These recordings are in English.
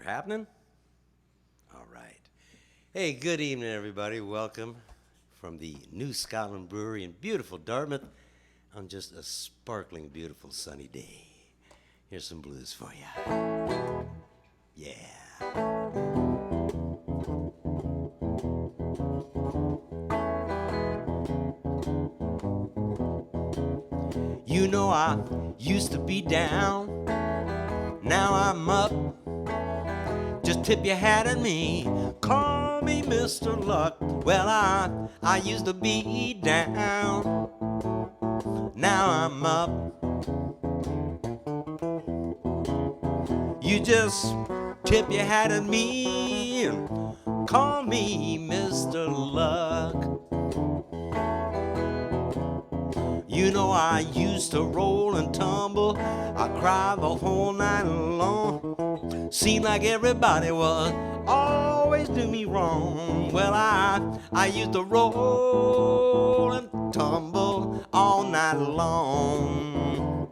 happening? All right. Hey, good evening, everybody. Welcome from the New Scotland Brewery in beautiful Dartmouth on just a sparkling, beautiful sunny day. Here's some blues for you. Yeah. You know I used to be down, now I'm up. Just tip your hat at me, call me Mr. Luck. Well, I used to be down, now I'm up. You just tip your hat at me and call me Mr. Luck. You know I used to roll and tumble, I cried the whole night long. Seemed like everybody was always doing me wrong. Well, I used to roll and tumble all night long.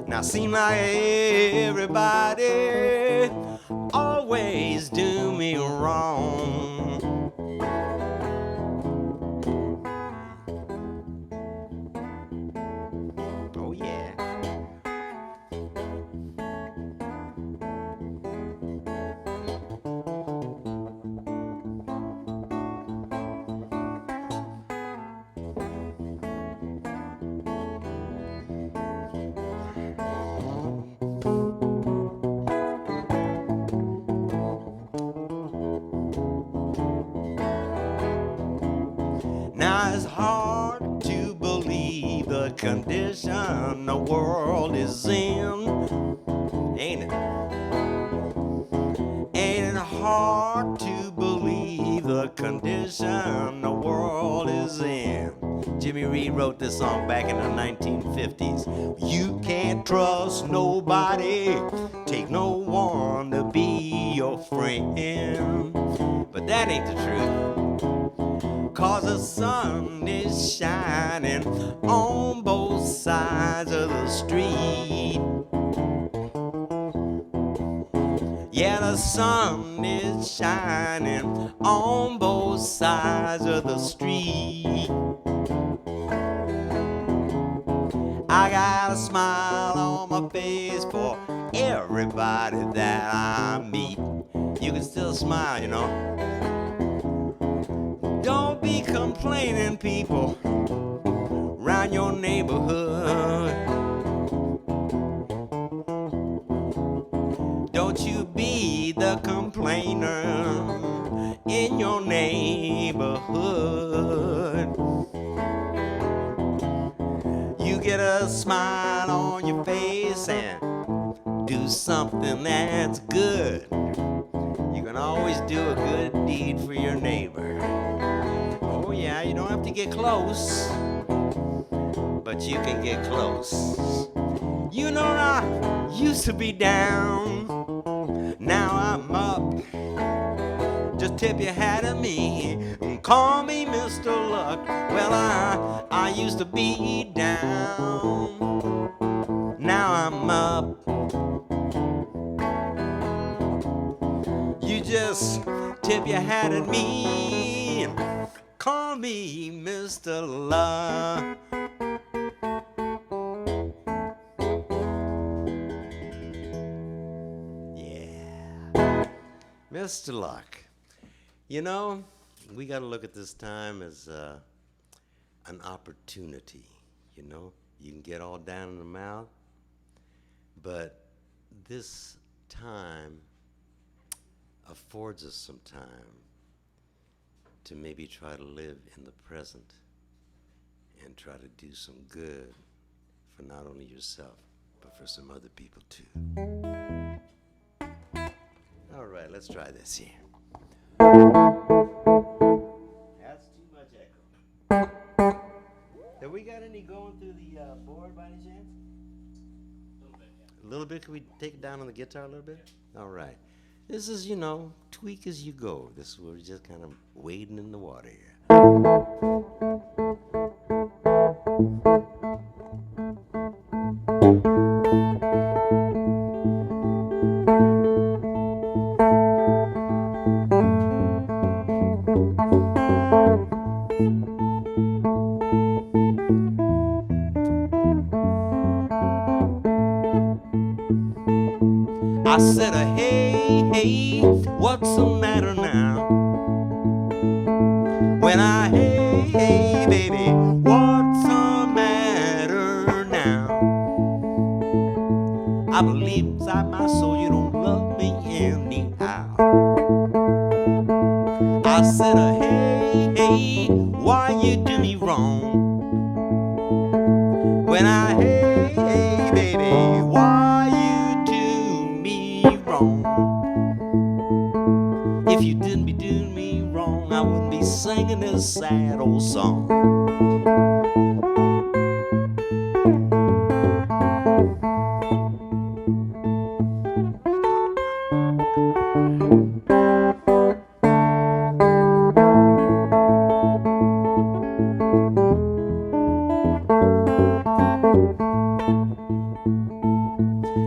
Now seem like everybody always do me wrong. Oh yeah. Now it's hard to believe the condition the world is in, ain't it? Ain't it hard to believe the condition the world is in? Jimmy Reed wrote this song back in the 1950s. You can't trust nobody, take no one to be your friend. But that ain't the truth. 'Cause the sun is shining on both sides of the street. Yeah, the sun is shining on both sides of the street. I got a smile on my face for everybody that I meet. You can still smile, you know. Don't be complaining, people, round your neighborhood. Don't you be the complainer in your neighborhood. You get a smile on your face and do something that's good. You can always do a good deed for your neighbor. Oh yeah, you don't have to get close, but you can get close. You know I used to be down, now I'm up. Just tip your hat at me and call me Mr. Luck. Well, I used to be down, now I'm up. You just tip your hat at me and call me Mr. Luck. Yeah, Mr. Luck. You know, we got to look at this time as an opportunity. You know, you can get all down in the mouth, but this time affords us some time to maybe try to live in the present and try to do some good for not only yourself, but for some other people too. All right, let's try this here. That's too much echo. Have we got any going through the board by any chance? A little bit? Can we take it down on the guitar a little bit? All right. This is, you know, tweak as you go. This is where we're just kind of wading in the water here. I said, hey, hey, what's the matter now? When I, hey, hey, baby, what's the matter now? I believe inside my soul you don't love me anyhow. I said, hey, hey, why you do me wrong? When I, hey, hey, baby, why you do me wrong? If you didn't be doing me wrong, I wouldn't be singing this sad old song.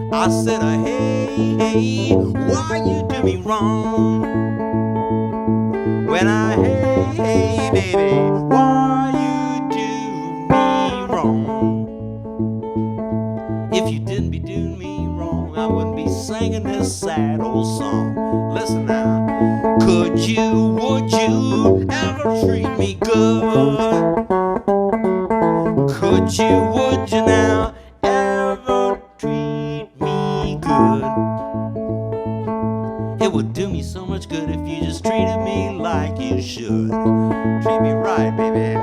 I said, hey, hey, why you do me wrong? When I, hey, hey, baby, why you do me wrong? If you didn't be doing me wrong, I wouldn't be singing this sad old song. Listen now. Would you ever treat me good? Would you now ever treat me good? It would do me so much good if you just treated me like you should. Treat me right, baby.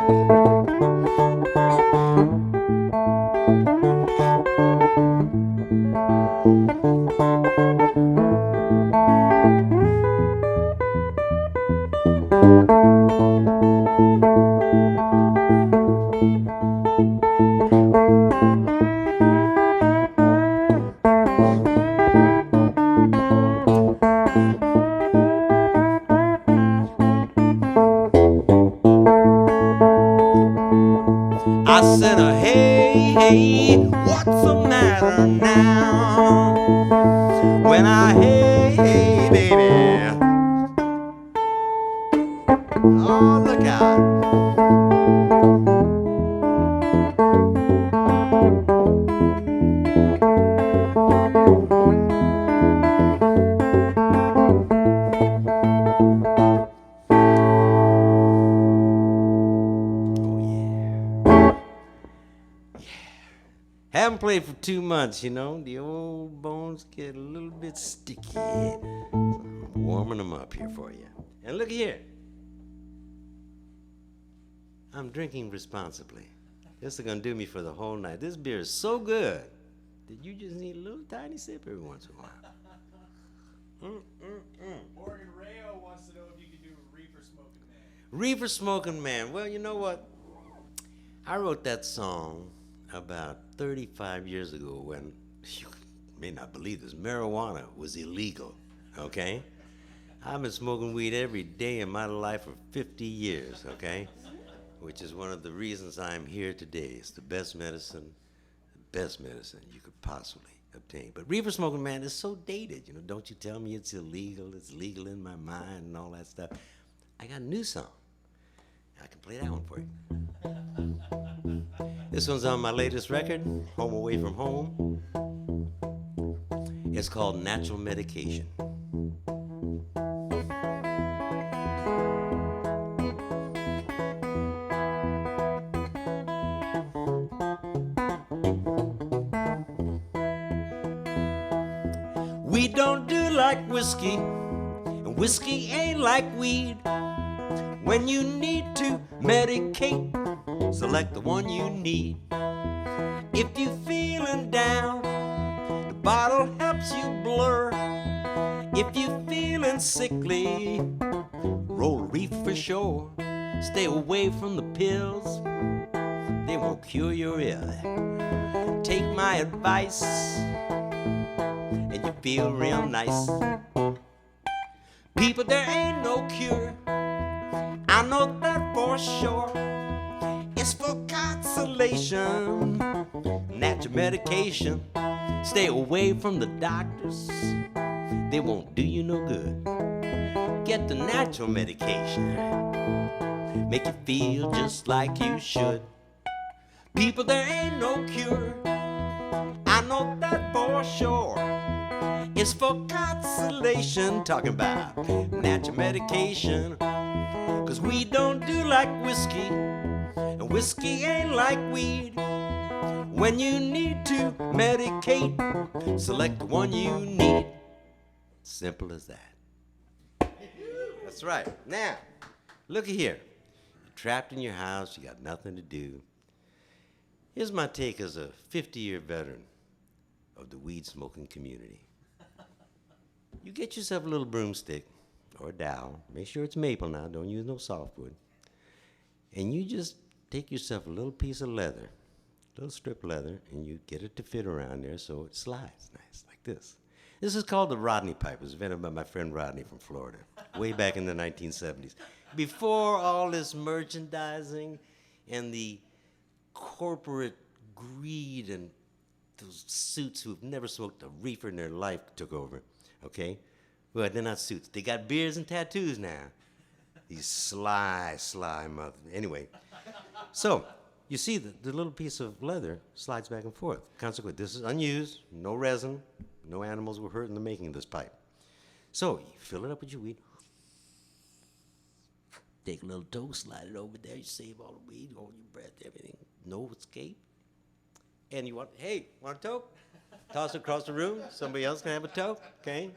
I said, hey, hey, what's the matter now? When I, hey, hey, baby. Oh, look out. Haven't played for 2 months, you know. The old bones get a little bit sticky. So I'm warming them up here for you. And look here. I'm drinking responsibly. This is going to do me for the whole night. This beer is so good that you just need a little tiny sip every once in a while. Morgan Rayo wants to know if you can do Reefer Smoking Man. Reefer Smoking Man. Well, you know what? I wrote that song about 35 years ago when, you may not believe this, marijuana was illegal, okay? I've been smoking weed every day in my life for 50 years, okay? Which is one of the reasons I'm here today. It's the best medicine you could possibly obtain. But Reefer Smoking Man is so dated, you know. Don't you tell me it's illegal. It's legal in my mind and all that stuff. I got a new song. I can play that one for you. This one's on my latest record, Home Away from Home. It's called Natural Medication. We don't do like whiskey, and whiskey ain't like weed. When you need to medicate, select the one you need. If you're feeling down, the bottle helps you blur. If you're feeling sickly, roll a reef for sure. Stay away from the pills, they won't cure your ill. Take my advice, and you feel real nice. People, there ain't no cure, I know that for sure. It's for consolation, natural medication. Stay away from the doctors, they won't do you no good. Get the natural medication, make you feel just like you should. People, there ain't no cure, I know that for sure. It's for consolation, talking about natural medication. 'Cause we don't do like whiskey, and whiskey ain't like weed. When you need to medicate, select the one you need. Simple as that. That's right. Now, look at here. You're trapped in your house, you got nothing to do. Here's my take as a 50-year veteran of the weed smoking community. You get yourself a little broomstick or a dowel. Make sure it's maple now, don't use no softwood. And you just take yourself a little piece of leather, a little strip of leather, and you get it to fit around there so it slides nice, like this. This is called the Rodney pipe. It was invented by my friend Rodney from Florida, way back in the 1970s. Before all this merchandising and the corporate greed and those suits who've never smoked a reefer in their life took over, okay? Well, they're not suits. They got beards and tattoos now. These sly mother. Anyway, so you see the little piece of leather slides back and forth. Consequently, this is unused, no resin, no animals were hurt in the making of this pipe. So you fill it up with your weed. Take a little toe, slide it over there. You save all the weed, hold your breath, everything. No escape. And you want, hey, want a toe? Toss it across the room. Somebody else can have a toe, okay?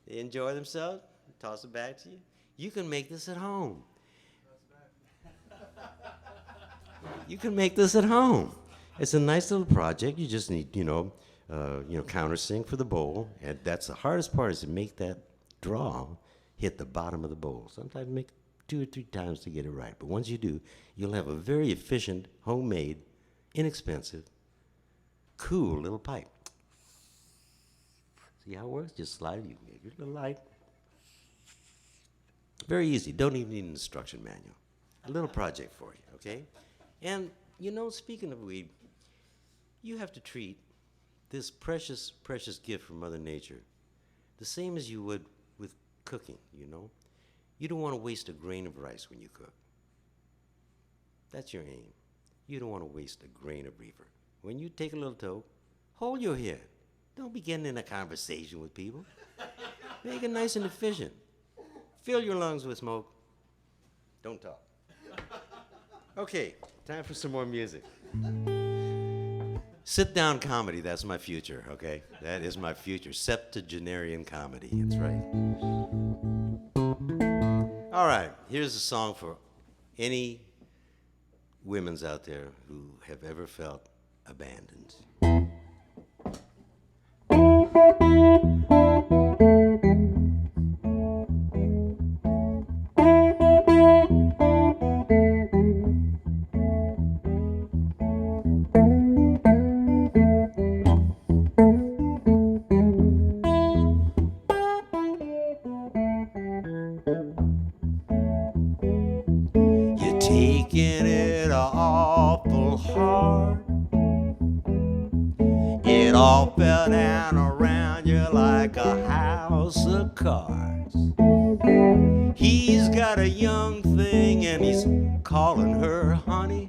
They enjoy themselves. Toss it back to you. You can make this at home. You can make this at home. It's a nice little project. You just need, countersink for the bowl. And that's the hardest part, is to make that draw hit the bottom of the bowl. Sometimes make 2 or 3 times to get it right. But once you do, you'll have a very efficient, homemade, inexpensive, cool little pipe. See how it works? Just slide it. You make your little light. Very easy. Don't even need an instruction manual. A little project for you, okay? And, speaking of weed, you have to treat this precious, precious gift from Mother Nature the same as you would with cooking, You don't want to waste a grain of rice when you cook. That's your aim. You don't want to waste a grain of reefer. When you take a little toke, hold your head. Don't be getting in a conversation with people. Make it nice and efficient. Fill your lungs with smoke. Don't talk. Okay, time for some more music. Sit-down comedy, that's my future, okay? That is my future. Septuagenarian comedy, that's right. All right, here's a song for any women's out there who have ever felt abandoned. Taking it awful hard. It all fell down around you like a house of cards. He's got a young thing and he's calling her honey,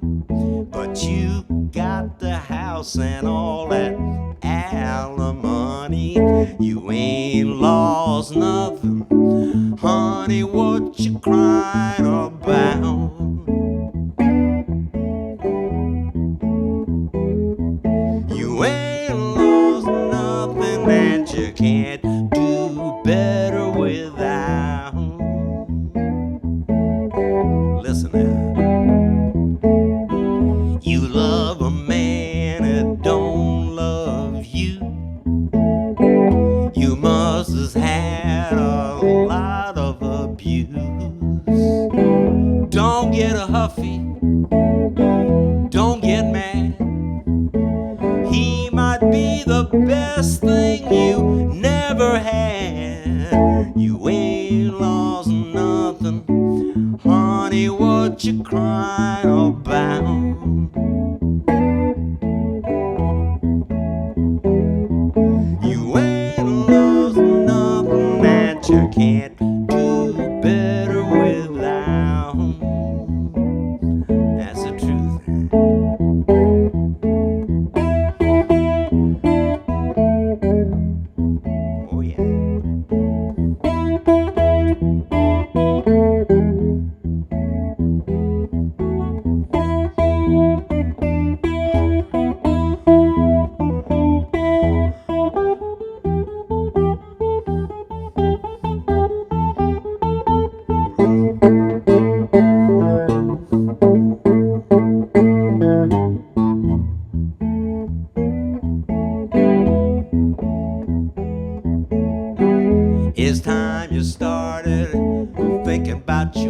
but you got the house and all that alimony. You ain't lost nothing, honey, what you crying about? You ain't lost nothing that you can't do better without. Listen now. You love a man that don't love you. You must have had a lot of abuse. Don't get a huffy. Don't get mad. He might be the best thing you never had. You ain't lost nothing, honey, what you crying about? You ain't lost nothing that you can't do better without. That's the truth. Oh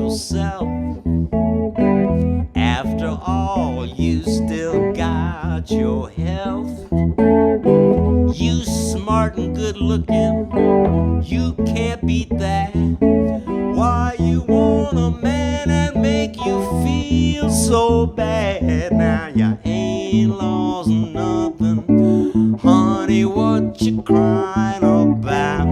yourself. After all, you still got your health. You smart and good looking, you can't beat that. Why you want a man and make you feel so bad? Now you ain't lost nothing, honey, what you crying about?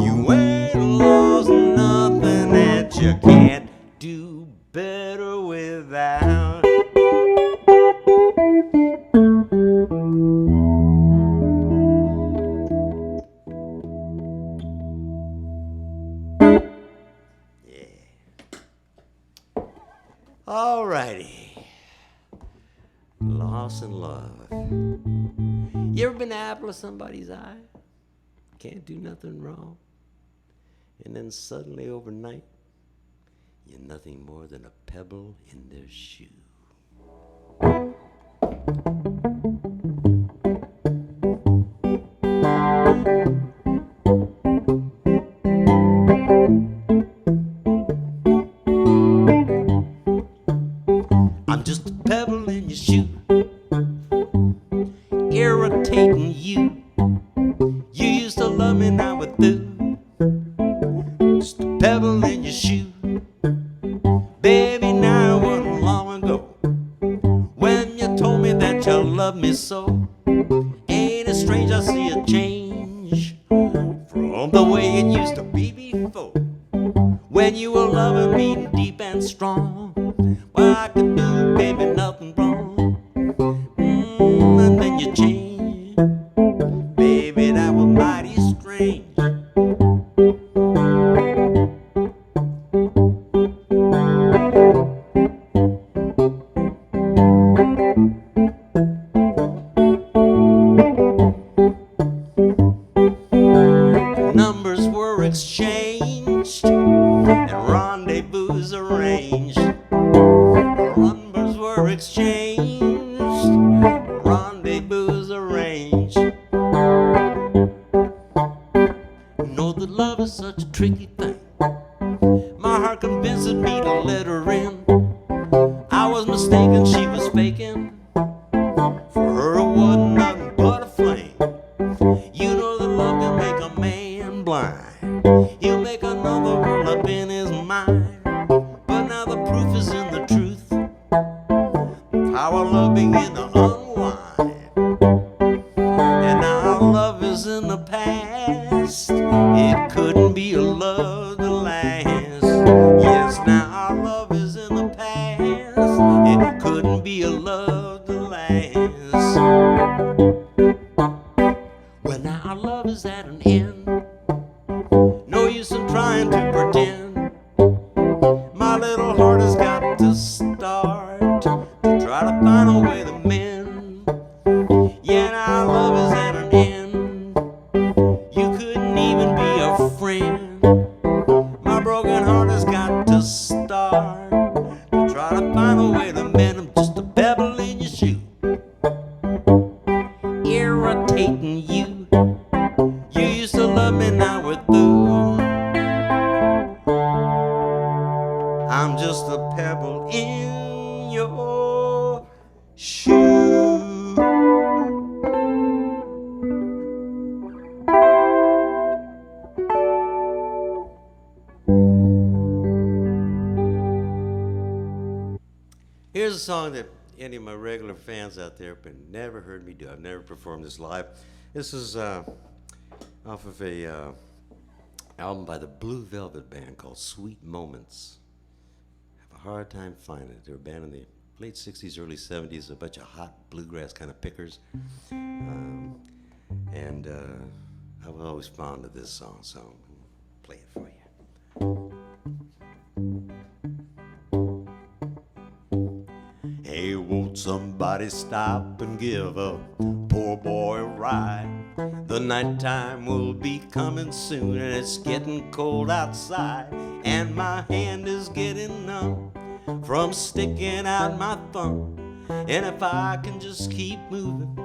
You ain't lost nothing that you can't do better without. Alrighty. Loss and love. You ever been the apple of somebody's eye? Can't do nothing wrong. And then suddenly overnight, you're nothing more than a pebble in their shoe. I'm just a pebble in your shoe, irritating you. You used to love me, now we're through. Just a pebble in your shoe. Baby, now it wasn't long ago when you told me that you loved me so. Ain't it strange I see a change from the way it used to be before? When you were loving me deep and strong, well, I could do, baby, nothing wrong. And then you changed, baby, that was mighty strange. Numbers were exchanged and rendezvous arranged. Numbers were exchanged, rendezvous arranged. Know that love is such a tricky thing. My heart convinces me to let her in. I was mistaken, she was faking. For her it wasn't nothing but a flame. You know that love can make a man blind. He'll make another world up in his mind. But now the proof is in the truth of how our love began to unwind. And now our love is in the past. It couldn't be a love to last. Yes, now our love is in the past. It couldn't be a love to last. Well, now our love is at an end. No use in trying to pretend. My little heart has got to start to try to find a way to mend. Yeah, now our love is at an end. You couldn't even be a friend. My broken heart has got to start to try to find a way to mend. I'm just a pebble in your shoe, irritating you. You used to love me, now we're through. I'm just a pebble in your shoe. Here's a song that any of my regular fans out there have never heard me do. I've never performed this live. This is off of a album by the Blue Velvet Band called Sweet Moments. I have a hard time finding it. They were a band in the late 60s, early 70s, a bunch of hot bluegrass kind of pickers. And I was always fond of this song, so I'm going to play it for you. Hey, won't somebody stop and give a poor boy a ride? The nighttime will be coming soon, and it's getting cold outside, and my hand is getting numb from sticking out my thumb. And if I can just keep moving,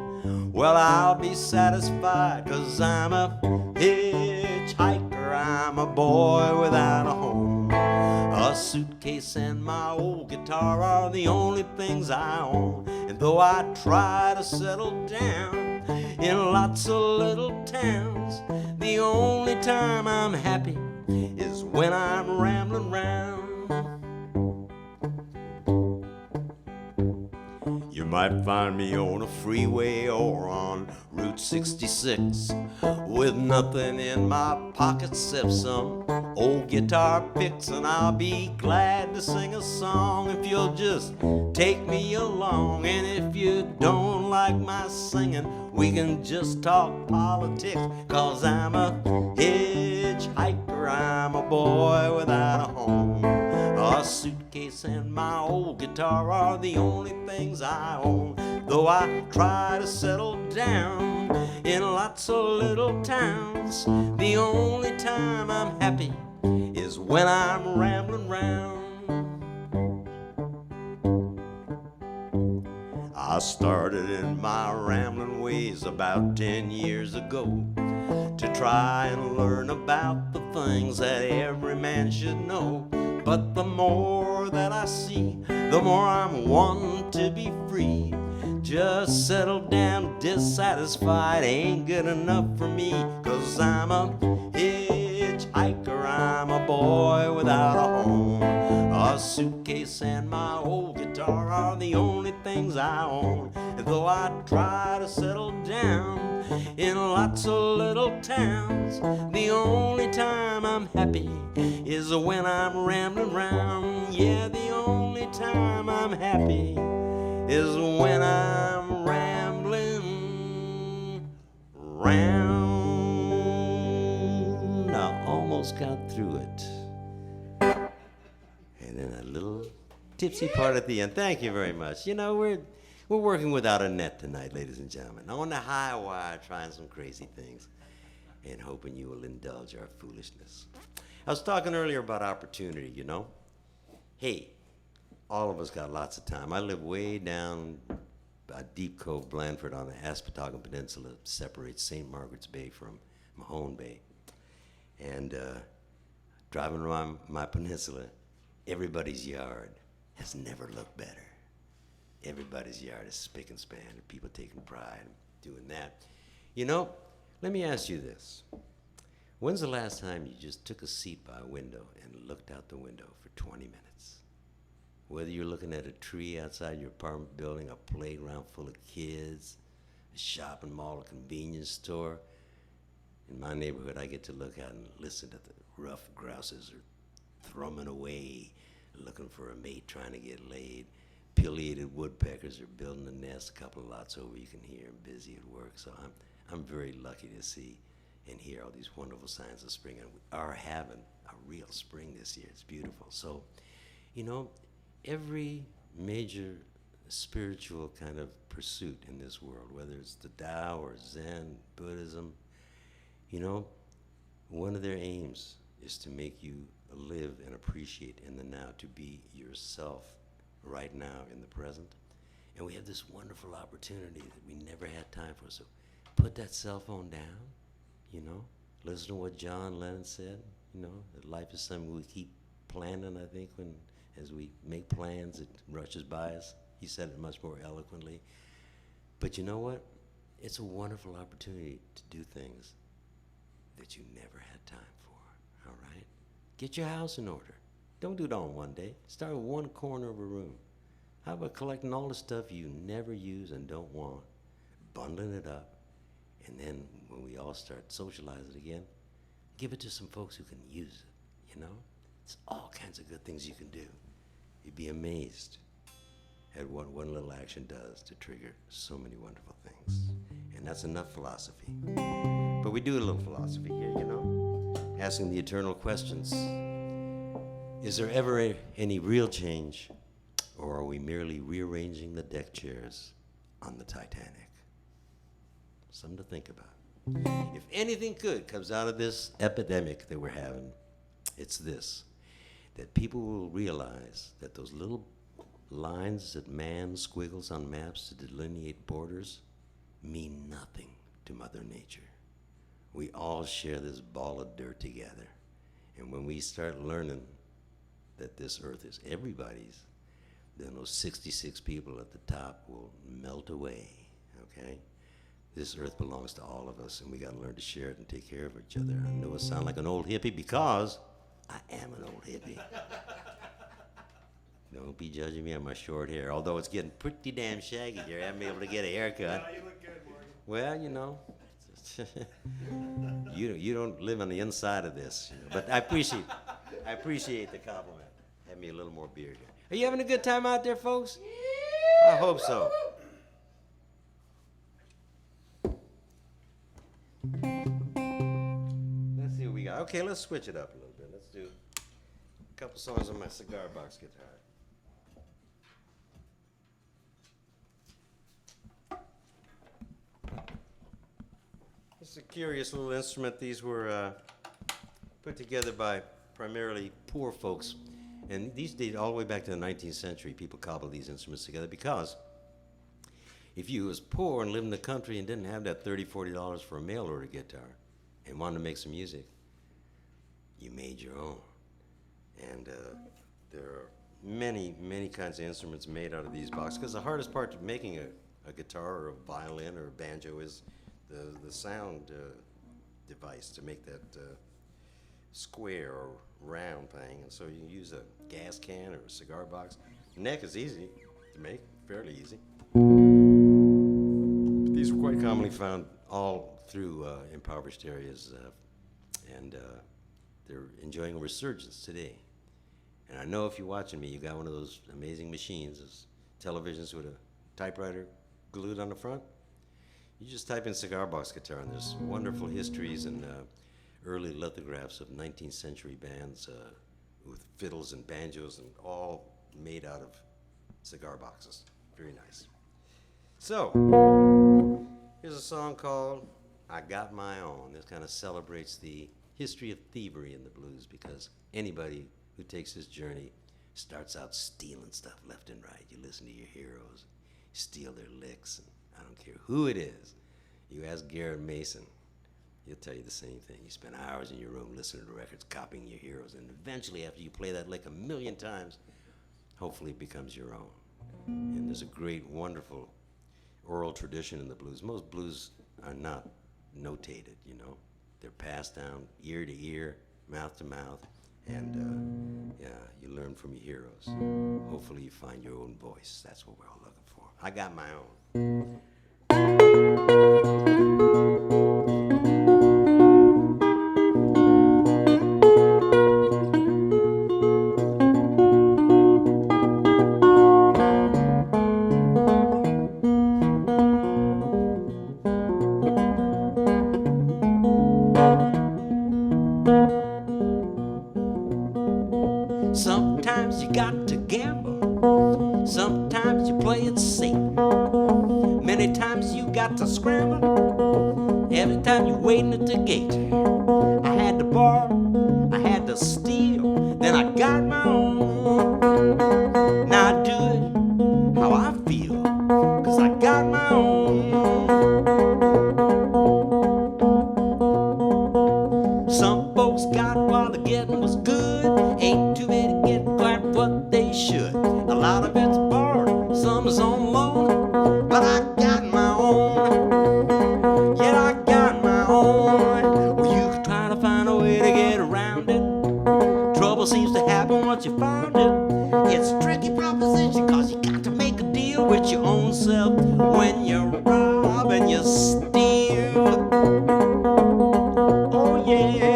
well, I'll be satisfied, 'cause I'm a hitchhiker, I'm a boy without a home. A suitcase and my old guitar are the only things I own. And though I try to settle down in lots of little towns, the only time I'm happy is when I'm rambling round. You might find me on a freeway or on Route 66 with nothing in my pocket except some old guitar picks, and I'll be glad to sing a song if you'll just take me along. And if you don't like my singing, we can just talk politics, 'cause I'm a hitchhiker, I'm a boy without a home. A suitcase and my old guitar are the only things I own. Though I try to settle down in lots of little towns, the only time I'm happy is when I'm rambling round. I started in my rambling ways about 10 years ago to try and learn about the things that every man should know. But the more that I see, the more I'm wanting to be free. Just settle down dissatisfied ain't good enough for me, 'cause I'm a hitchhiker, I'm a boy without a home. A suitcase and my old guitar are the only things I own. And though I try to settle down in lots of little towns, the only time I'm happy is when I'm rambling round. Yeah, the only time I'm happy is when I'm rambling round. I almost got through it. And then a little tipsy part at the end. Thank you very much. You know, we're working without a net tonight, ladies and gentlemen. On the high wire, trying some crazy things and hoping you will indulge our foolishness. I was talking earlier about opportunity, you know. Hey, all of us got lots of time. I live way down Deep Cove, Blandford, on the Aspatagon Peninsula, separates St. Margaret's Bay from Mahone Bay. And driving around my peninsula, everybody's yard has never looked better. Everybody's yard is spick and span, and people taking pride in doing that. You know, let me ask you this. When's the last time you just took a seat by a window and looked out the window for 20 minutes? Whether you're looking at a tree outside your apartment building, a playground full of kids, a shopping mall, a convenience store. In my neighborhood, I get to look out and listen to the rough grouses are thrumming away, looking for a mate trying to get laid. Pileated woodpeckers are building a nest a couple of lots over. You can hear them busy at work. So I'm very lucky to see and hear all these wonderful signs of spring. And we are having a real spring this year. It's beautiful. So, you know, every major spiritual kind of pursuit in this world, whether it's the Tao or Zen, Buddhism, you know, one of their aims is to make you live and appreciate in the now, to be yourself right now in the present. And we have this wonderful opportunity that we never had time for. So put that cell phone down, you know, listen to what John Lennon said, you know, that life is something we keep planning, I think, when as we make plans, it rushes by us. He said it much more eloquently. But you know what? It's a wonderful opportunity to do things that you never had time for, all right? Get your house in order. Don't do it all in one day. Start with one corner of a room. How about collecting all the stuff you never use and don't want, bundling it up, and then when we all start socializing again, give it to some folks who can use it, you know? It's all kinds of good things you can do. You'd be amazed at what one little action does to trigger so many wonderful things. And that's enough philosophy. But we do a little philosophy here, you know? Asking the eternal questions. Is there ever any real change, or are we merely rearranging the deck chairs on the Titanic? Something to think about. If anything good comes out of this epidemic that we're having, it's this, that people will realize that those little lines that man squiggles on maps to delineate borders mean nothing to Mother Nature. We all share this ball of dirt together. And when we start learning that this earth is everybody's, then those 66 people at the top will melt away, okay? This earth belongs to all of us, and we gotta learn to share it and take care of each other. I know I sound like an old hippie because I am an old hippie. Don't be judging me on my short hair, although it's getting pretty damn shaggy here. I haven't been able to get a haircut. No, you look good, Morgan. Well, you know, you don't live on the inside of this, you know, but I appreciate the compliment. Have me a little more beard here. Are you having a good time out there, folks? I hope so. Let's see what we got. Okay, let's switch it up a little bit. Let's do a couple songs on my Cigar Box Guitar. It's a curious little instrument. These were put together by primarily poor folks. And these date all the way back to the 19th century. People cobbled these instruments together because if you was poor and lived in the country and didn't have that $30, $40 for a mail order guitar and wanted to make some music, you made your own. And there are many, many kinds of instruments made out of these boxes, because the hardest part of making a guitar or a violin or a banjo is the sound device to make that square or round thing. And so you use a gas can or a cigar box. The neck is easy to make, fairly easy. But these are quite commonly found all through impoverished areas, and they're enjoying a resurgence today. And I know if you're watching me, you got one of those amazing machines, those televisions with a typewriter glued on the front. You just type in Cigar Box Guitar, and there's wonderful histories and early lithographs of 19th century bands with fiddles and banjos, and all made out of cigar boxes. Very nice. So, here's a song called I Got My Own. This kind of celebrates the history of thievery in the blues, because anybody who takes this journey starts out stealing stuff left and right. You listen to your heroes, steal their licks, and I don't care who it is. You ask Garrett Mason, he'll tell you the same thing. You spend hours in your room listening to records, copying your heroes, and eventually after you play that lick 1,000,000 times, hopefully it becomes your own. And there's a great, wonderful oral tradition in the blues. Most blues are not notated, you know. They're passed down ear to ear, mouth to mouth, and yeah, you learn from your heroes. Hopefully you find your own voice. That's what we're all looking for. I got my own. Sometimes you got to gamble, sometimes you play it safe. Many times you got to scramble, every time you're waiting at the gate. I had to borrow, I had to steal, then I got my own. Now I do it how I feel, 'cause I got my own. Some folks got while the getting was good, ain't too many get quite what they should. A lot of it's borrowed, some is on loan, but I got my own. Yeah, I got my own. Well, you can try to find a way to get around it. Trouble seems to happen once you found it. It's a tricky proposition, 'cause you got to make a deal with your own self when you rob and you steal. Oh yeah.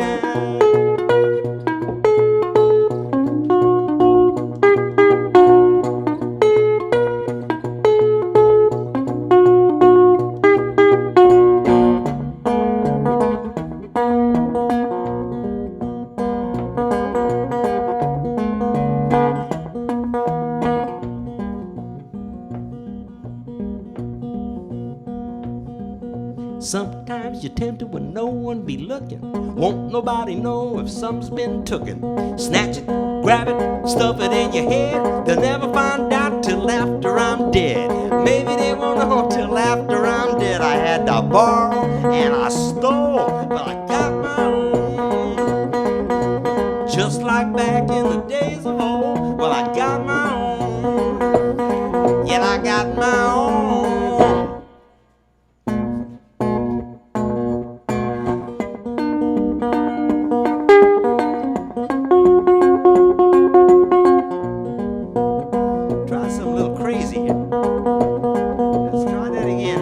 Sometimes you're tempted when no one be looking. Won't nobody know if something's been tooken. Snatch it, grab it, stuff it in your head. They'll never find out till after I'm dead. Maybe they won't know till after I'm dead. I had to borrow and I stole, but I like back in the days of old. Well, I got my own. Yeah, I got my own. Try something a little crazy here. Let's try that again.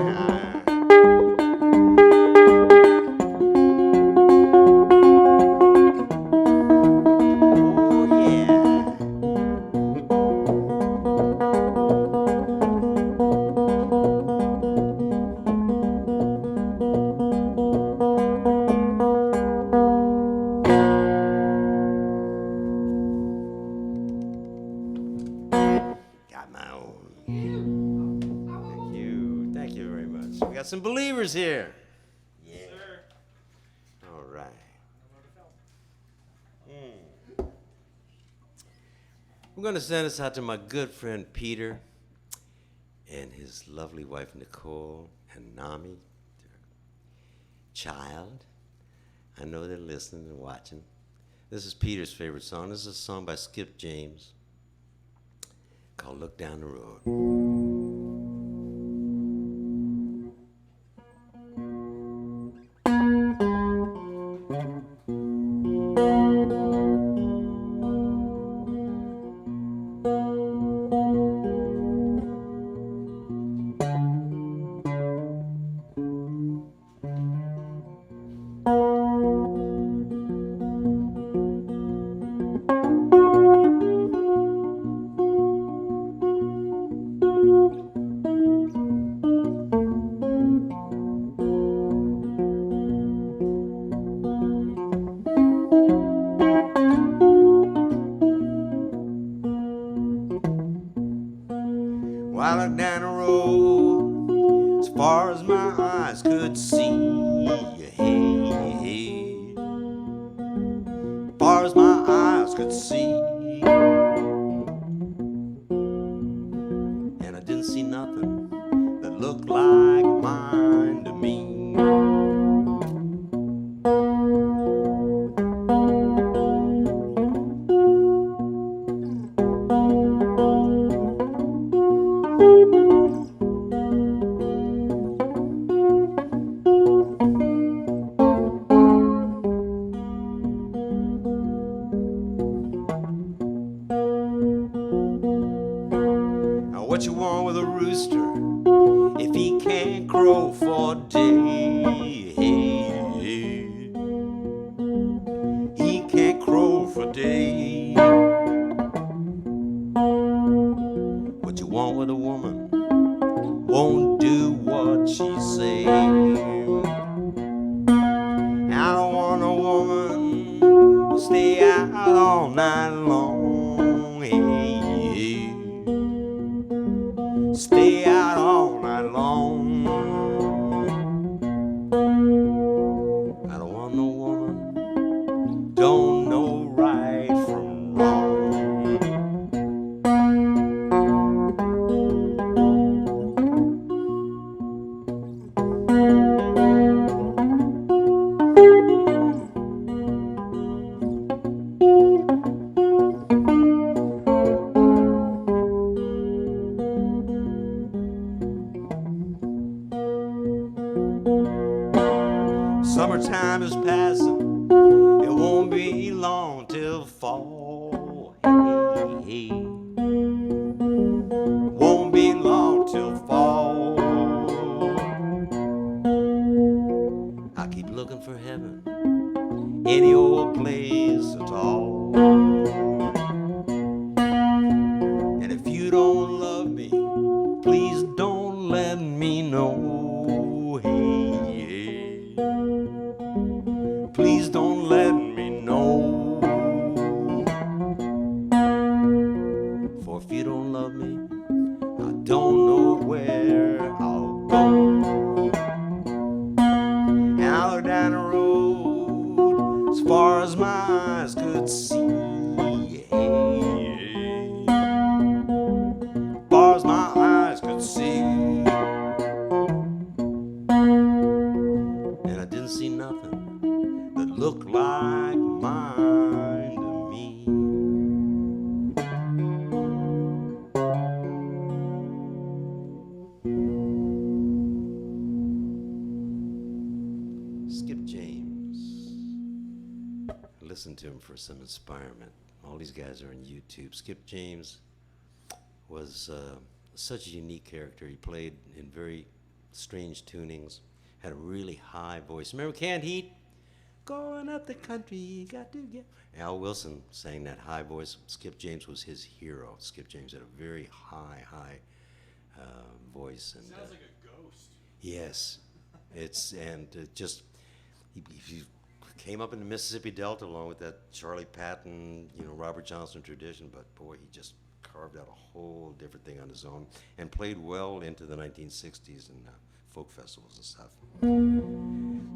Oh, yeah. Got my own. Thank you. Thank you very much. We got some believers here. Yeah. Sir. All right. I'm going to send this out to my good friend Peter and his lovely wife Nicole and Nami, their child. I know they're listening and watching. This is Peter's favorite song. This is a song by Skip James called Look Down the Road. While I looked down the road, as far as my eyes could see, hey, as far as my eyes could see, and I didn't see nothing that looked like mine to me. What you want with a rooster if he can't crow for a day? He can't crow for a day. What you want with a woman won't do what she say. I don't want a woman who'll stay out all night long. Stay out all night long. I don't want no woman don't know right from wrong. Summertime is passing, it won't be long till fall. Hey, hey. Won't be long till fall. I keep looking for heaven, any old place at all. And if you don't love me, please don't let me know. Hey, please don't let me know. For if you don't love me, I don't know where I'll go. And I look down the road as far as my eyes could see. As far as my eyes could see. listen to him for some inspirement. All these guys are on YouTube. Skip James was such a unique character. He played in very strange tunings, had a really high voice. Remember Canned Heat? Going up the country, got to get... Al Wilson sang that high voice. Skip James was his hero. Skip James had a very high voice. And, Sounds like a ghost. yes. He came up in the Mississippi Delta along with that Charlie Patton, Robert Johnson tradition, but boy, he just carved out a whole different thing on his own and played well into the 1960s and folk festivals and stuff.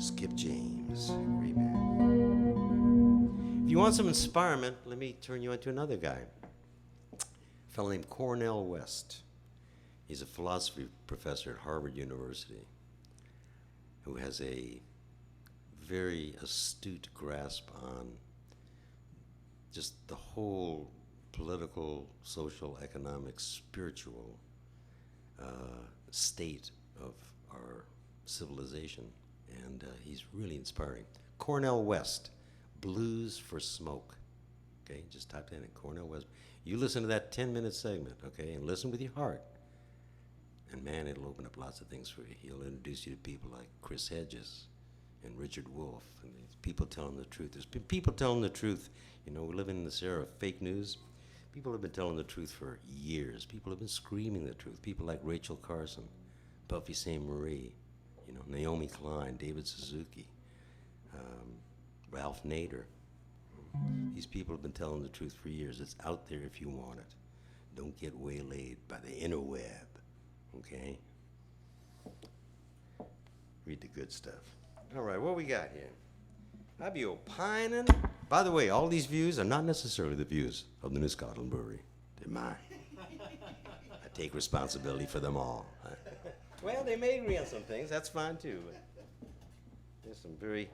Skip James, great man. If you want some inspirement, let me turn you on to another guy, a fellow named Cornel West. He's a philosophy professor at Harvard University who has a very astute grasp on just the whole political, social, economic, spiritual state of our civilization, and he's really inspiring. Cornel West, Blues for Smoke. Okay, just type that in, Cornel West. You listen to that 10-minute segment, okay, and listen with your heart. And man, it'll open up lots of things for you. He'll introduce you to people like Chris Hedges and Richard Wolff, and people telling the truth. There's been people telling the truth. We live in this era of fake news. People have been telling the truth for years. People have been screaming the truth. People like Rachel Carson, Buffy St. Marie, Naomi Klein, David Suzuki, Ralph Nader. These people have been telling the truth for years. It's out there if you want it. Don't get waylaid by the interweb, okay? Read the good stuff. All right, what we got here? I be opining. By the way, all these views are not necessarily the views of the New Scotland Brewery. They're mine. I take responsibility for them all. Well, they may agree on some things. That's fine, too. But there's some very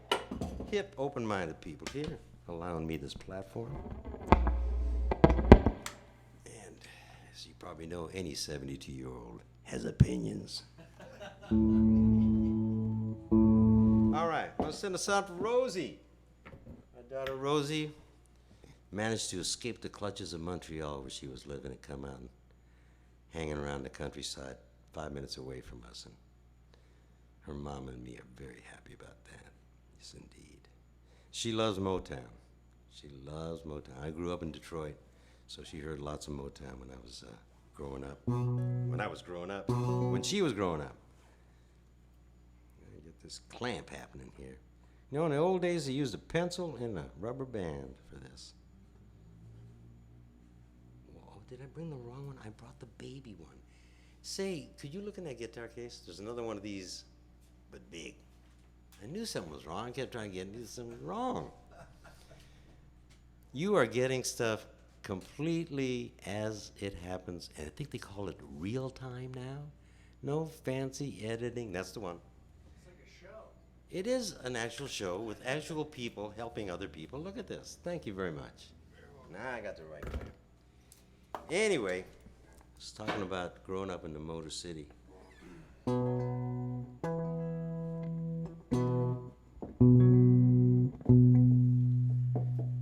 hip, open-minded people here allowing me this platform. And as you probably know, any 72-year-old has opinions. All right, I'm going to send us out for Rosie. My daughter Rosie managed to escape the clutches of Montreal where she was living and come out and hanging around the countryside 5 minutes away from us. And her mom and me are very happy about that. Yes, indeed. She loves Motown. She loves Motown. I grew up in Detroit, so she heard lots of Motown when I was growing up. When she was growing up. I get this clamp happening here. In the old days, they used a pencil and a rubber band for this. Whoa, did I bring the wrong one? I brought the baby one. Say, could you look in that guitar case? There's another one of these, but big. I knew something was wrong. I kept trying to get something wrong. You are getting stuff completely as it happens, and I think they call it real time now. No fancy editing. That's the one. It's like a show. It is an actual show with actual people helping other people. Look at this. Thank you very much. Now I got the right one. Anyway, I was talking about growing up in the Motor City.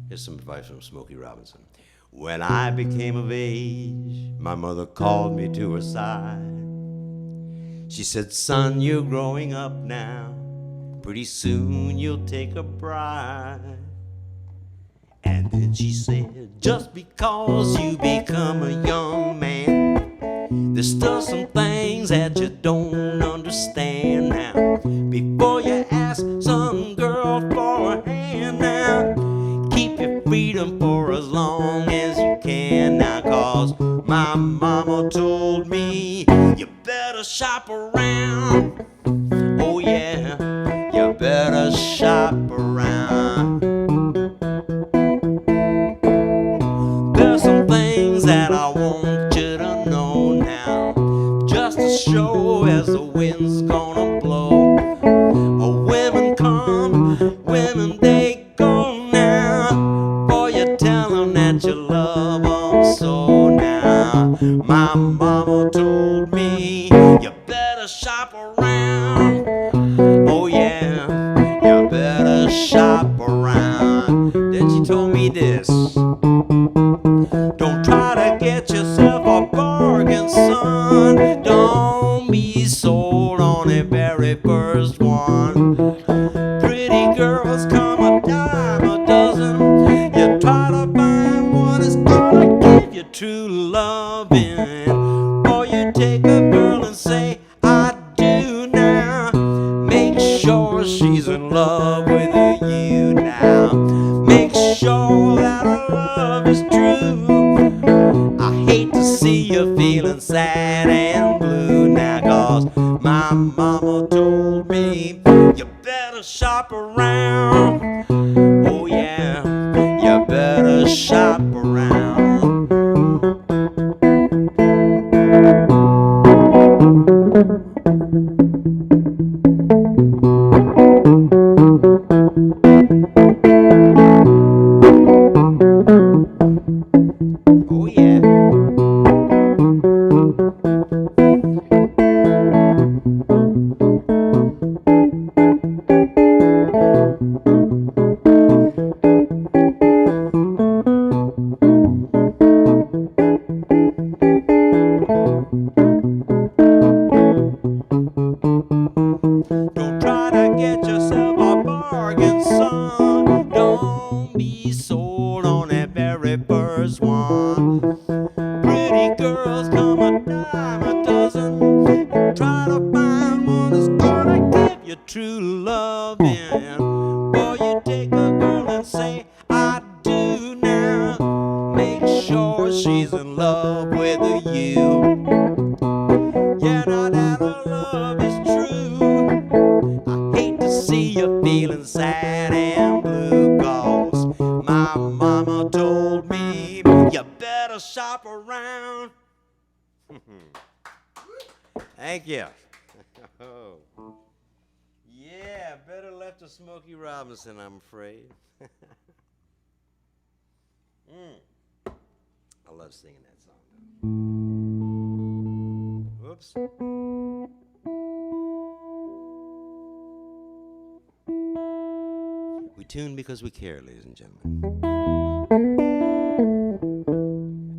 Here's some advice from Smokey Robinson. When I became of age, my mother called me to her side. She said, son, you're growing up now. Pretty soon you'll take a bride. And then she said, just because you become a young man, there's still some things that you don't understand now. Before you ask some girl for a hand now, keep your freedom for as long as you can now, 'cause my mama told me you better shop around. Oh yeah, you better shop around. There's some things that I want you to know now, just to show as the wind's gonna blow. Oh, women come, women they go now. Boy, you tell them that you love them so now. My mama told me you better shop around. Oh yeah, you better shop around. Then she me this. Don't try to get yourself a bargain, son. Don't be sold on the very first one. Pretty girls come a dime a dozen. You try to find one that's gonna give you true loving. Or you take a girl and say, I do now. Make sure she's in love with you now. Make sure that her love is true. I hate to see you feeling sad and blue now, 'cause my mama told me you better shop around. Oh yeah, you better shop around. Oh yeah. Don't try to get yourself a bargain, son. Don't be sold on that very first one. Pretty girls come a dime a dozen. Try to find one that's gonna give you true loving. Boy, you take a girl and say, I do now. Make sure she's in love with you. Yeah, now that her love is true. I hate to see you feeling sad and blue, 'cause my mama told me you better shop around. Thank you. Oh. Yeah, better left to Smokey Robinson, I'm afraid. I love singing that song. Whoops. We tune because we care, ladies and gentlemen.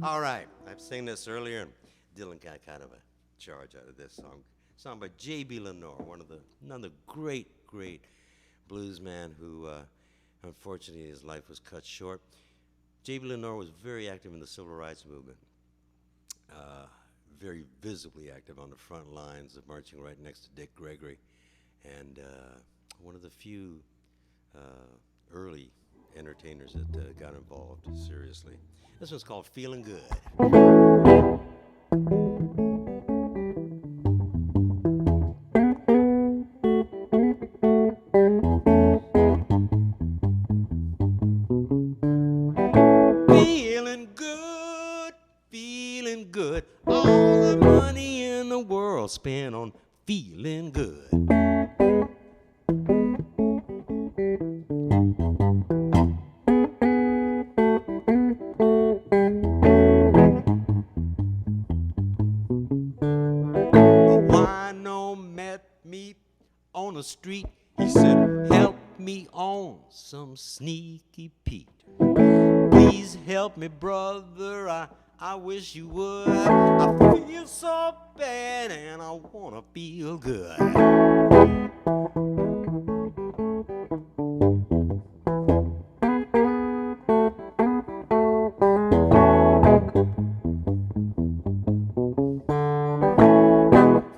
All right, I've seen this earlier, and Dylan got kind of a charge out of this song by J.B. Lenore, another great blues man who, unfortunately, his life was cut short. J.B. Lenore was very active in the civil rights movement, very visibly active on the front lines of marching right next to Dick Gregory, and one of the few early entertainers that got involved seriously. This one's called Feeling Good. Feeling good, all the money in the world spent on feeling good. A wino met me on the street. He said, help me on some sneaky Pete. Please help me, brother, I wish you would. I feel so bad and I wanna feel good.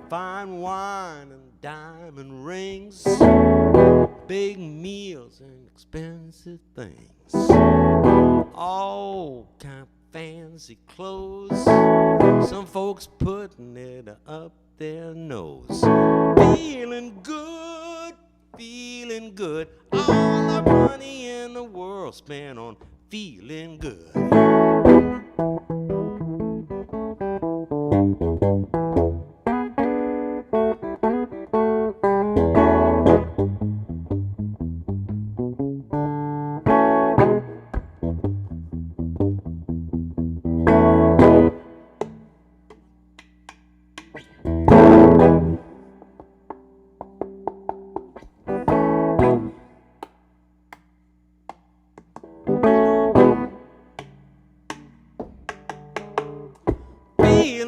Fine wine and diamond rings, big meals and expensive things, all kind of fancy clothes, some folks putting it up their nose. Feeling good, all the money in the world spent on feeling good.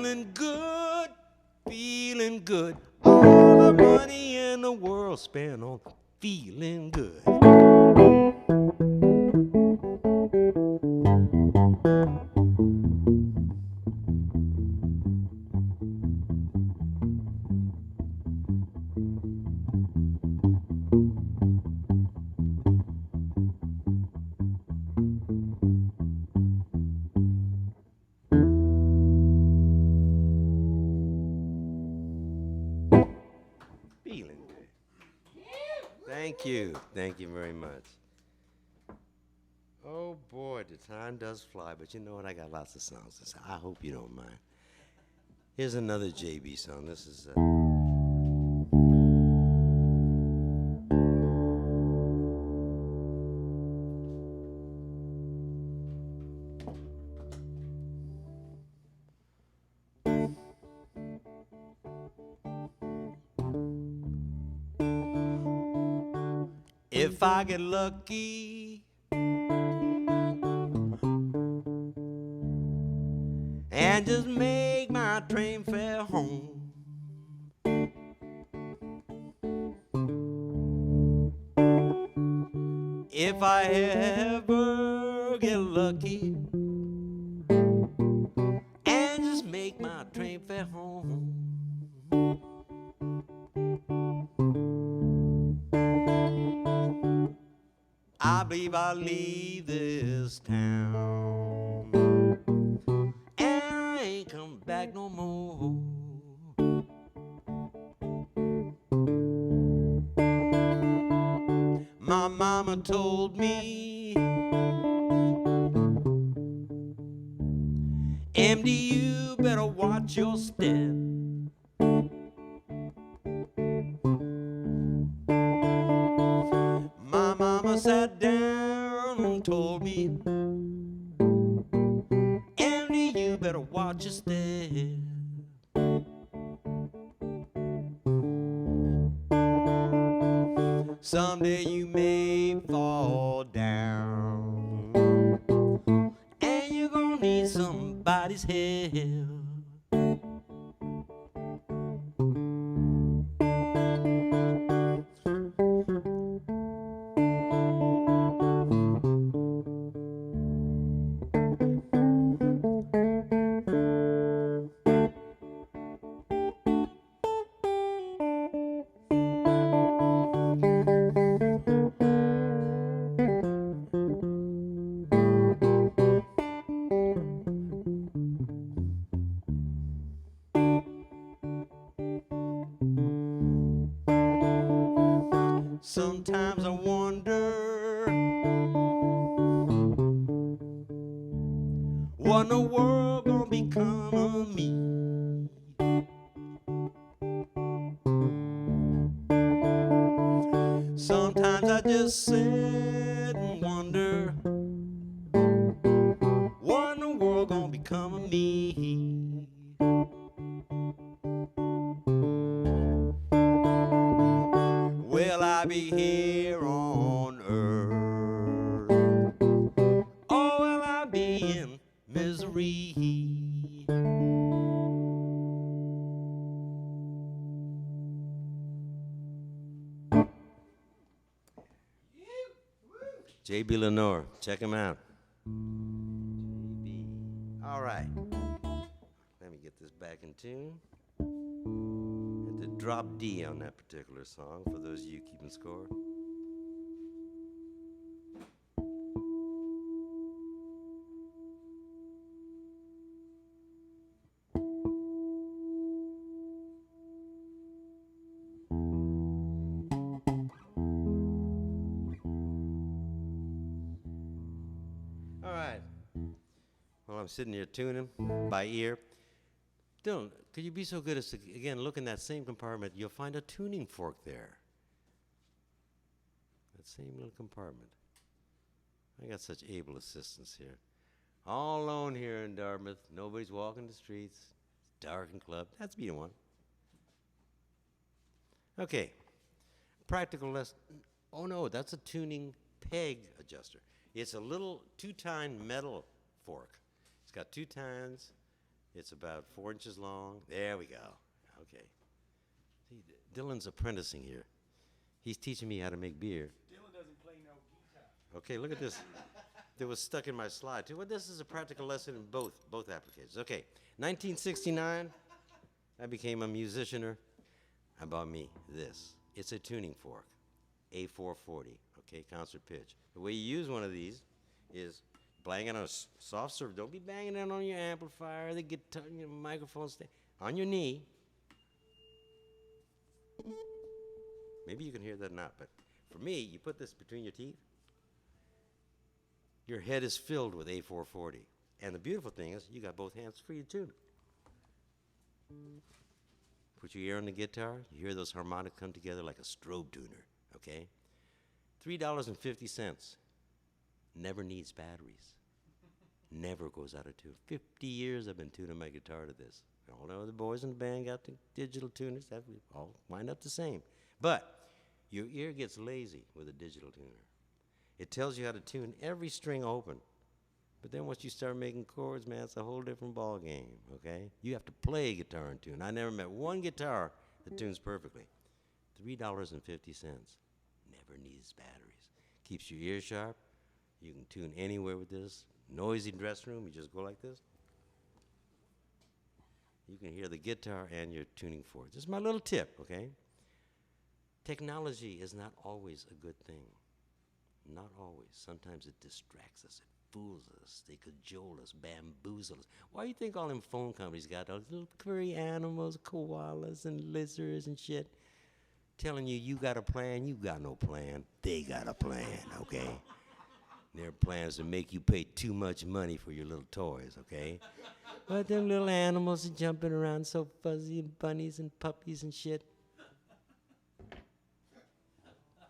feeling good, feeling good. All the money in the world spent on feeling good. Feeling good. Thank you. Thank you very much. Oh boy, the time does fly, but you know what? I got lots of songs to say. I hope you don't mind. Here's another JB song. This is. If I get lucky and just make my train fare home, if I ever get lucky and just make my train fare home, I believe I'll leave this town and I ain't come back no more. My mama told me, MD, you better watch your step. My mama sat down and told me, MD, you better watch your step. Someday you may fall down and you're gonna need somebody's help. Sometimes I wonder what in the world gonna become of me. Sometimes I just sit and wonder what in the world gonna become of me. Will I be here on earth, or will I be in misery? J.B. Lenore, check him out. J.B. All right. Let me get this back in tune. And to drop D on that particular song for those of you keeping score. All right. Well, I'm sitting here tuning by ear. Dylan, could you be so good as to, again, look in that same compartment? You'll find a tuning fork there. That same little compartment. I got such able assistants here. All alone here in Dartmouth. Nobody's walking the streets. It's dark and club. That's me one. Okay. Practical lesson. Oh, no, that's a tuning peg adjuster. It's a little two-tine metal fork. It's got two tines, It's about 4 inches long. There we go. Okay. See, Dylan's apprenticing here. He's teaching me how to make beer. Dylan doesn't play no guitar. Okay, look at this. That was stuck in my slide too. Well, this is a practical lesson in both applications. Okay, 1969, I became a musicianer. I bought me this. It's a tuning fork, A440. Okay, concert pitch. The way you use one of these is bang it on a soft surface. Don't be banging it on your amplifier, the guitar, your microphone stand. On your knee. Maybe you can hear that or not, but for me, you put this between your teeth. Your head is filled with A440. And the beautiful thing is, you got both hands free to tune. Put your ear on the guitar, you hear those harmonics come together like a strobe tuner, okay? $3.50. Never needs batteries. Never goes out of tune. 50 years I've been tuning my guitar to this. All the other boys in the band got the digital tuners. That we all wind up the same. But your ear gets lazy with a digital tuner. It tells you how to tune every string open. But then once you start making chords, man, it's a whole different ball game, okay? You have to play guitar and tune. I never met one guitar that tunes perfectly. $3.50. Never needs batteries. Keeps your ear sharp. You can tune anywhere with this. Noisy dressing room, you just go like this. You can hear the guitar and your tuning forks. This is my little tip, okay? Technology is not always a good thing. Not always. Sometimes it distracts us. It fools us. They cajole us, bamboozle us. Why do you think all them phone companies got those little furry animals, koalas and lizards and shit, telling you you got a plan? You got no plan. They got a plan, okay? Their plans to make you pay too much money for your little toys, okay? But them little animals are jumping around so fuzzy, and bunnies and puppies and shit.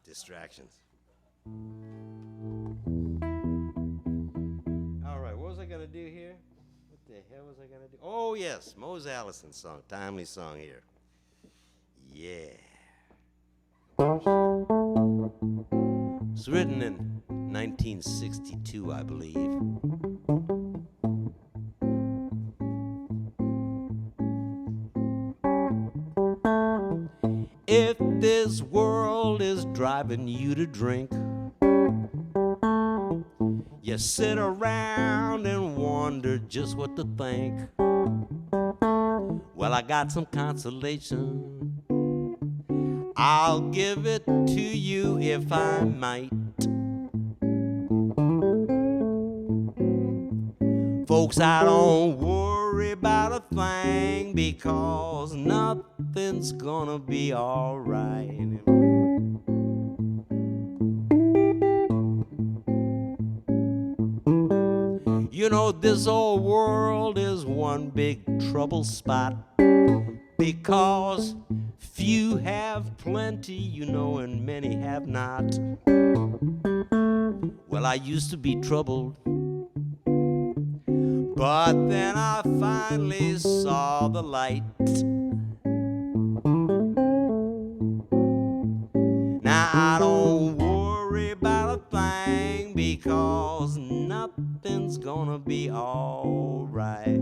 Distractions. All right, what was I gonna do here? What the hell was I gonna do? Oh yes, Mose Allison's song, timely song here. Yeah. It's written in 1962, I believe. If this world is driving you to drink, you sit around and wonder just what to think. Well, I got some consolation. I'll give it to you if I might. Folks, I don't worry about a thing because nothing's gonna be all right. You know, this old world is one big trouble spot because few have plenty, you know, and many have not. Well, I used to be troubled, but then I finally saw the light. Now I don't worry about a thing because nothing's gonna be all right.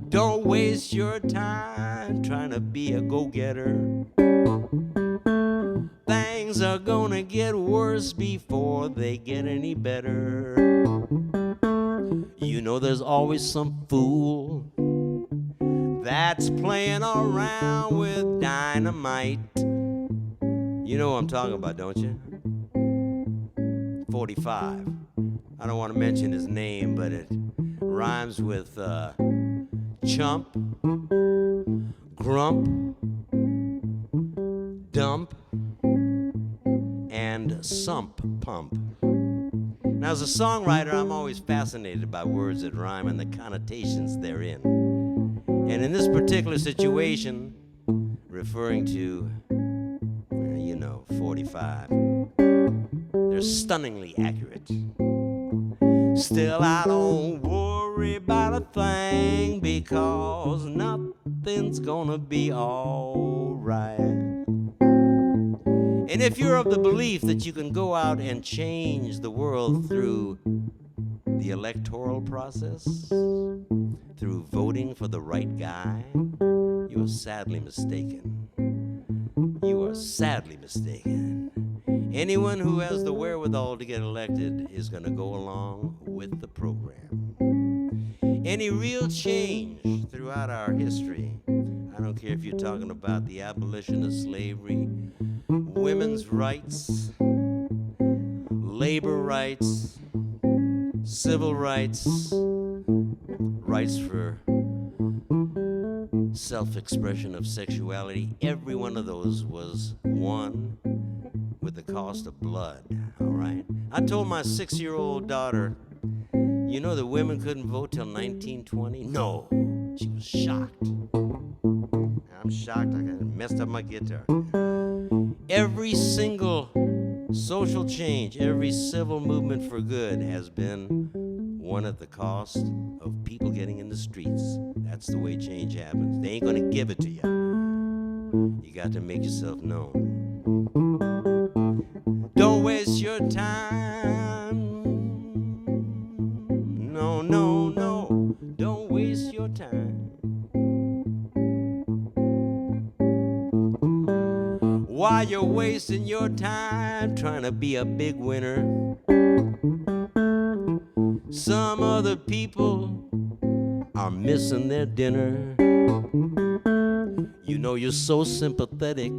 Don't waste your time trying to be a go-getter. Things are gonna get worse before they get any better. You know there's always some fool that's playing around with dynamite. You know what I'm talking about, don't you? 45. I don't want to mention his name, but it rhymes with chump, grump, dump, and sump pump. Now, as a songwriter, I'm always fascinated by words that rhyme and the connotations therein. And in this particular situation, referring to, you know, 45, they're stunningly accurate. Still, I don't worry about a thing because nothing's gonna be all right. And if you're of the belief that you can go out and change the world through the electoral process, through voting for the right guy, you are sadly mistaken. You are sadly mistaken. Anyone who has the wherewithal to get elected is going to go along with the program. Any real change throughout our history, I don't care if you're talking about the abolition of slavery, women's rights, labor rights, civil rights, rights for self-expression of sexuality, every one of those was won with the cost of blood, all right? I told my 6-year-old daughter, you know that women couldn't vote till 1920? No, she was shocked. I'm shocked, I messed up my guitar. Every single social change, every civil movement for good has been won at the cost of people getting in the streets. That's the way change happens. They ain't gonna give it to you. You got to make yourself known. Don't waste your time. No, no, no. Don't waste your time. While you're wasting your time trying to be a big winner, some other people are missing their dinner. You know you're so sympathetic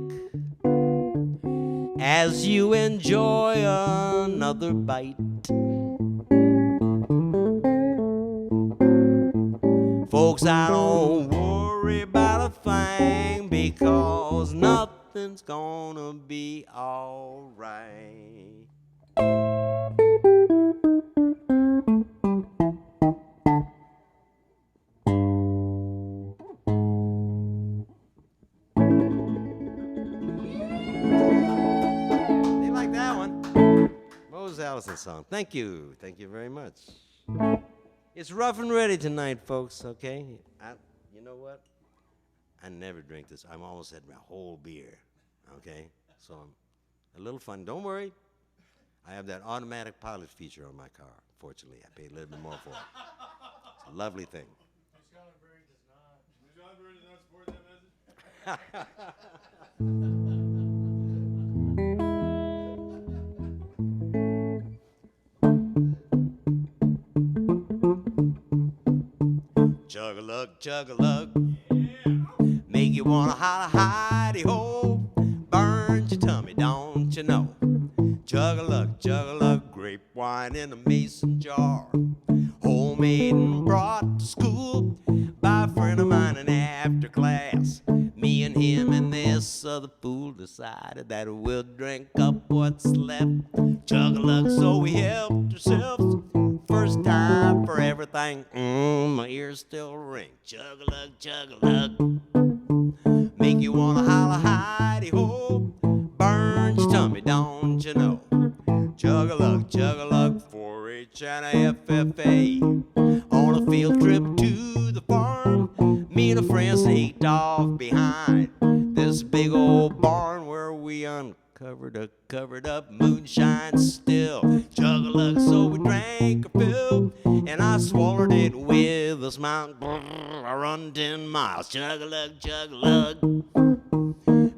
as you enjoy another bite. Folks, I don't worry about a thing because nothing's gonna be all right. They like that one. Mose Allison song. Thank you. Thank you very much. It's rough and ready tonight, folks, okay? You know what? I never drink this. I'm almost had my whole beer, okay? So I'm a little fun. Don't worry. I have that automatic pilot feature on my car. Fortunately, I paid a little bit more for it. It's a lovely thing. Scotland Brewing does not. Scotland Brewing does not support that message. Chug-a-lug, chug-a-lug. Yeah. Make you wanna holler, hidey-ho. Burns your tummy, don't you know? Chug-a-lug, chug-a-lug. Grape wine in a mason jar. Homemade and brought to school by a friend of mine in after class. Me and him and this other fool decided that we'll drink up what's left. Chug-a-lug, so we helped ourselves. First time for everything. My ears still ring. Chug-a-lug, chug-a-lug. Make you wanna holler, hidey-ho. Burns your tummy, don't you know? Chug-a-lug, chug-a-lug. 4-H and a FFA. On a field trip to the farm, me and a friend sneaked off behind this big old barn where we uncovered a covered up moonshine still. Chug-a-lug, so we drank a fill, and I swallowed it with a smile. I run 10 miles. Chug-a-lug, chug-a-lug.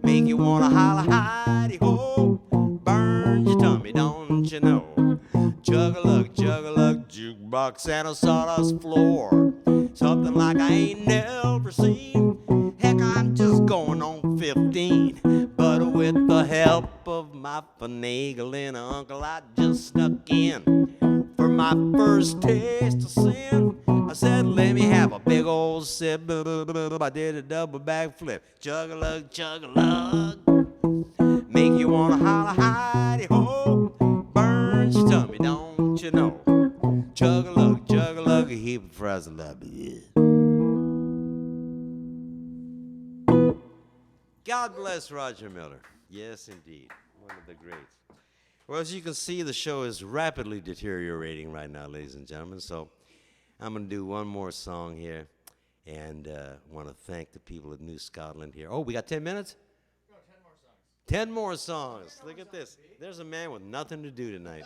Make you wanna holler, hidey-ho. Burn your tummy, don't you know? Chug-a-lug, chug-a-lug. Jukebox and a sawdust floor. Something like I ain't never seen. Heck, I'm just going on 15. But with the help of my finagling uncle, I just snuck in for my first taste of sin. I said, let me have a big old sip. I did a double backflip. Chug-a-lug, chug-a-lug. Make you wanna holler, hidey-ho. Burns your tummy, don't you know? Chug-a-lug, chug-a-lug. A heap of fries of love. Yeah. God bless Roger Miller. Yes, indeed. One of the greats. Well, as you can see, the show is rapidly deteriorating right now, ladies and gentlemen. So I'm going to do one more song here, and want to thank the people of New Scotland here. Oh, we got 10 minutes? No, 10 more songs. 10 more songs. Look at this. There's a man with nothing to do tonight.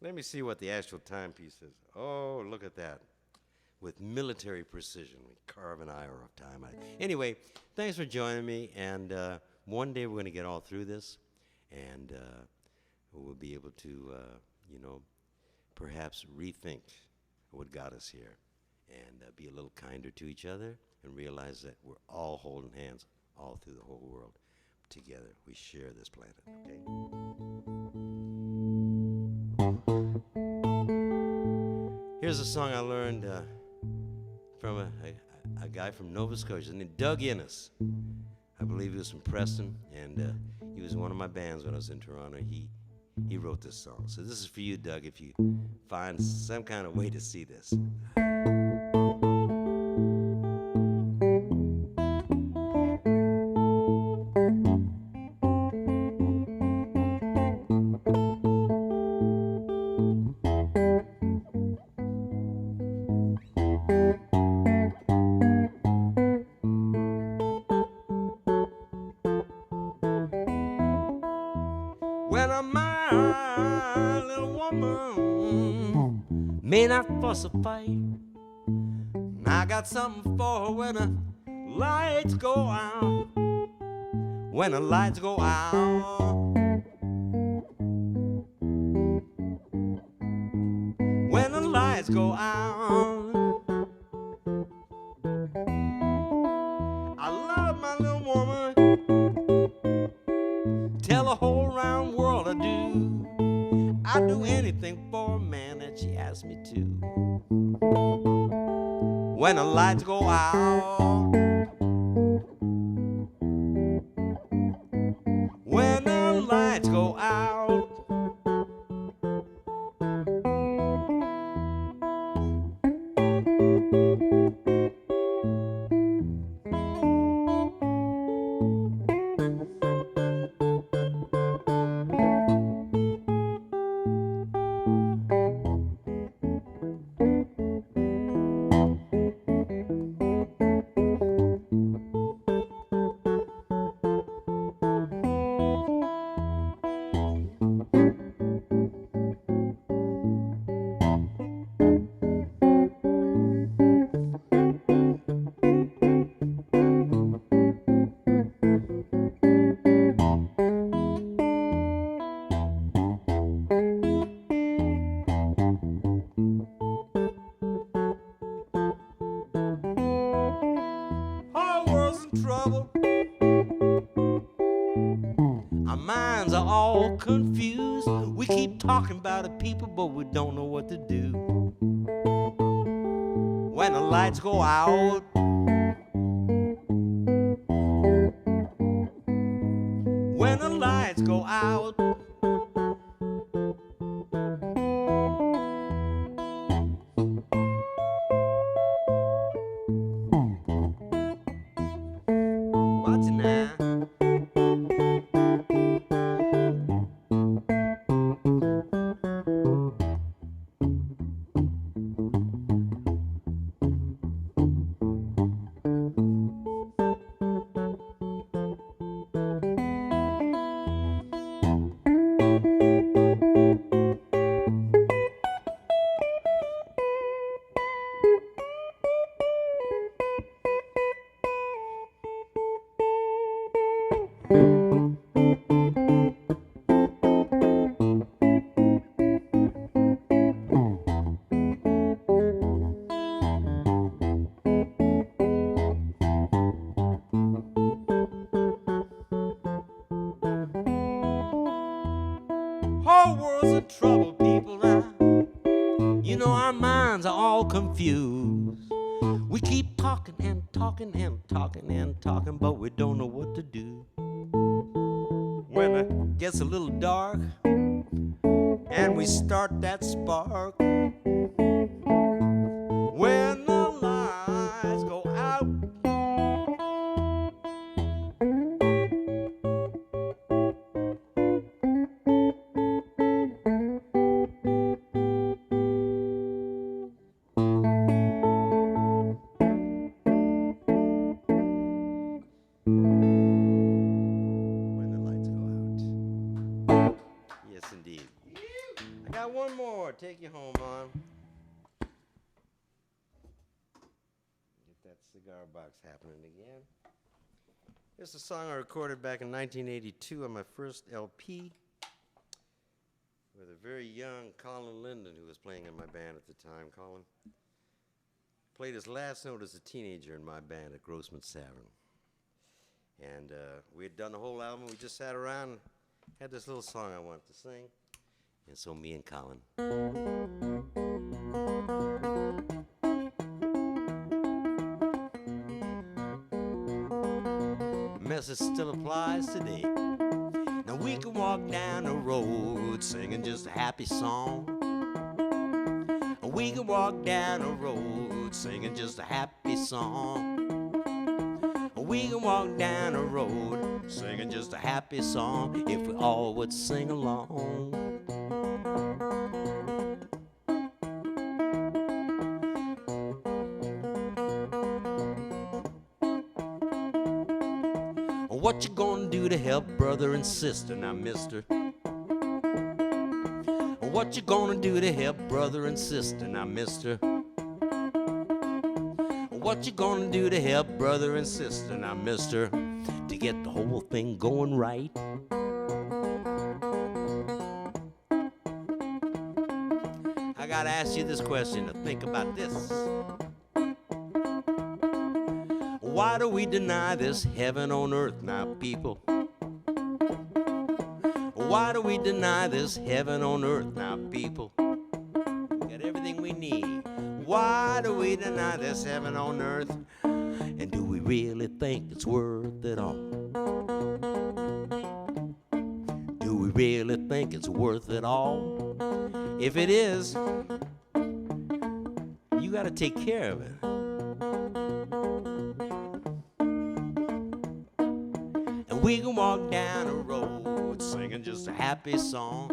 Let me see what the actual timepiece is. Oh, look at that. With military precision, we carve an hour of time. Anyway, thanks for joining me. And one day we're going to get all through this. And we'll be able to, perhaps rethink what got us here. And be a little kinder to each other. And realize that we're all holding hands all through the whole world. Together, we share this planet, okay? Here's a song I learned from a guy from Nova Scotia named Doug Innes. I believe he was from Preston, and he was in one of my bands when I was in Toronto. He wrote this song. So this is for you, Doug, if you find some kind of way to see this. When my little woman may not fuss or fight, I got something for her when the lights go out. When the lights go out. When the lights go out. I love my little woman. Tell the whole round world I do. I'd do anything for a man that she asked me to. When the lights go out. When the lights go out. Trouble. Our minds are all confused. We keep talking about the people, but we don't know what to do. When the lights go out. When the lights go out. Watch it now. Whole world's in trouble, people now. You know our minds are all confused. We keep talking and talking and talking and talking, but we don't know what to do. When it gets a little dark and we start that spark. When the lights go out. Cigar Box happening again. This is a song I recorded back in 1982 on my first LP with a very young Colin Linden, who was playing in my band at the time. Colin played his last note as a teenager in my band at Grossman's Tavern. And we had done the whole album. We just sat around and had this little song I wanted to sing. And so me and Colin. Message still applies today. Now we can walk down the road singing just a happy song. We can walk down the road singing just a happy song. We can walk down the road singing just a happy song if we all would sing along. What you gonna do to help brother and sister now, mister? What you gonna do to help brother and sister now, mister? What you gonna do to help brother and sister now, mister? To get the whole thing going right. I gotta ask you this question to think about this. Why do we deny this heaven on earth now, people? Why do we deny this heaven on earth now, people? We got everything we need. Why do we deny this heaven on earth? And do we really think it's worth it all? Do we really think it's worth it all? If it is, you gotta take care of it. And we can walk down the road singing just a happy song.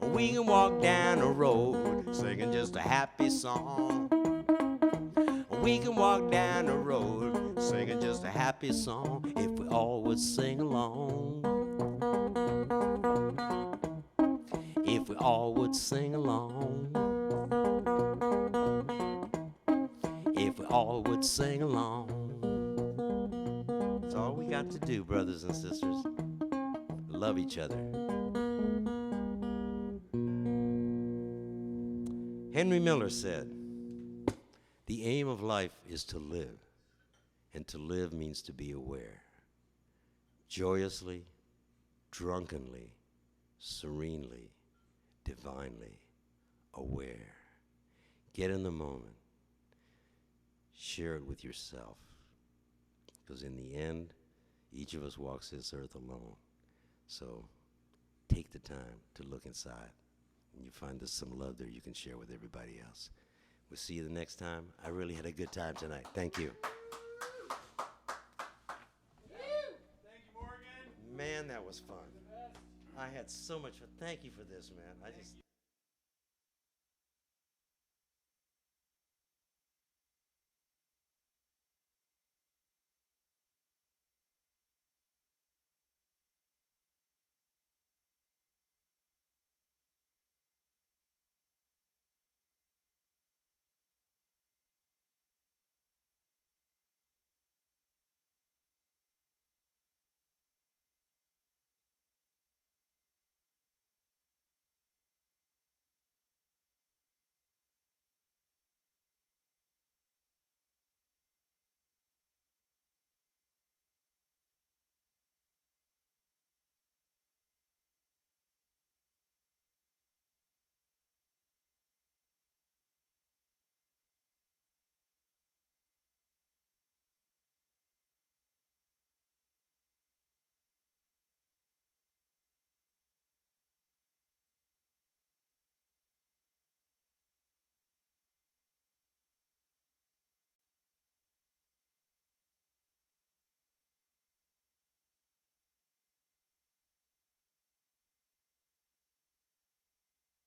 We can walk down the road singing just a happy song. We can walk down the road singing just a happy song if we all would sing along. If we all would sing along. If we all would sing along. That's all we got to do, brothers and sisters. Love each other. Henry Miller said, "The aim of life is to live, and to live means to be aware. Joyously, drunkenly, serenely, divinely aware. Get in the moment. Share it with yourself. Because in the end, each of us walks this earth alone. So take the time to look inside. And you find there's some love there you can share with everybody else. We'll see you the next time. I really had a good time tonight. Thank you. Thank you, Morgan. Man, that was fun. I had so much fun. Thank you for this, man.